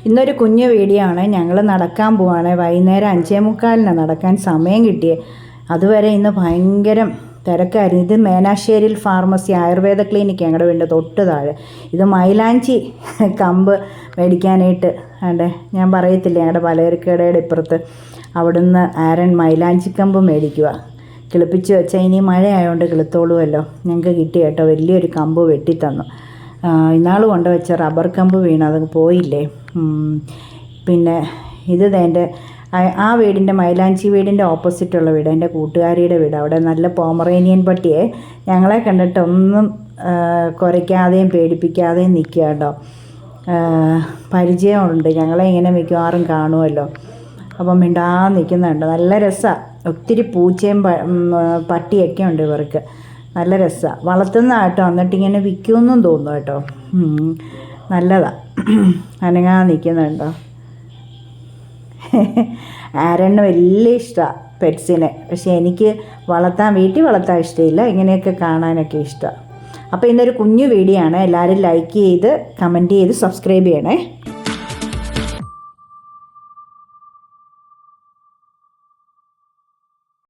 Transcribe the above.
ഇന്നൊരു കുഞ്ഞു വീഡിയോ ആണ്. ഞങ്ങൾ നടക്കാൻ പോവാണ്. വൈകുന്നേരം 5:45 നടക്കാൻ സമയം കിട്ടിയത്. അതുവരെ ഇന്ന് ഭയങ്കര തിരക്കായിരുന്നു. ഇത് മേനാശ്ശേരിയിൽ ഫാർമസി ആയുർവേദ ക്ലിനിക്ക് ഞങ്ങളുടെ വീടിൻ്റെ തൊട്ട് താഴെ. ഇത് മൈലാഞ്ചി കമ്പ് മേടിക്കാനായിട്ട് അതെ ഞാൻ പറയത്തില്ല, ഞങ്ങളുടെ പലചരക്കടയുടെ ഇപ്പുറത്ത് അവിടുന്ന് ആരൻ മൈലാഞ്ചി കമ്പ് മേടിക്കുക. കിളിപ്പിച്ച് വെച്ചാൽ ഇനി മഴ ആയതുകൊണ്ട് കിളുത്തോളുമല്ലോ. ഞങ്ങൾക്ക് കിട്ടി കേട്ടോ, വലിയൊരു കമ്പ് വെട്ടിത്തന്നു. ഇന്നാൾ കൊണ്ടുവച്ച റബ്ബർ കമ്പ് വീണ് അത് പോയില്ലേ. പിന്നെ ഇത് എൻ്റെ ആ വീടിൻ്റെ മൈലാഞ്ചി വീടിൻ്റെ ഓപ്പോസിറ്റുള്ള വീട് എൻ്റെ കൂട്ടുകാരിയുടെ വീട്. അവിടെ നല്ല പോമറേനിയൻ പട്ടിയെ ഞങ്ങളെ കണ്ടിട്ട് ഒന്നും കുരയ്ക്കാതെയും പേടിപ്പിക്കാതെയും നിൽക്കുക കേട്ടോ. പരിചയമുണ്ട്, ഞങ്ങളെ ഇങ്ങനെ മിക്കവാറും കാണുമല്ലോ. അപ്പം മിണ്ടാതെ നിൽക്കുന്നുണ്ട്. നല്ല രസമാണ്. ഒത്തിരി പൂച്ചയും പട്ടിയൊക്കെ ഉണ്ട് ഇവർക്ക്. നല്ല രസമാണ്. വളർത്തുന്ന കേട്ടോ. എന്നിട്ടിങ്ങനെ വിൽക്കുമെന്നും തോന്നുന്നു കേട്ടോ. നല്ലതാണ്. അനങ്ങാതെ നിൽക്കുന്നുണ്ടോ. ആരണ്ണ് വലിയ ഇഷ്ടമാണ് പെറ്റ്സിനെ. പക്ഷേ എനിക്ക് വീട്ടിൽ വളർത്താൻ ഇഷ്ടമില്ല. ഇങ്ങനെയൊക്കെ കാണാനൊക്കെ ഇഷ്ടമാണ്. അപ്പോൾ ഇന്നൊരു കുഞ്ഞു വീഡിയോ ആണ്. എല്ലാവരും ലൈക്ക് ചെയ്ത് കമൻറ്റ് ചെയ്ത് സബ്സ്ക്രൈബ് ചെയ്യണേ.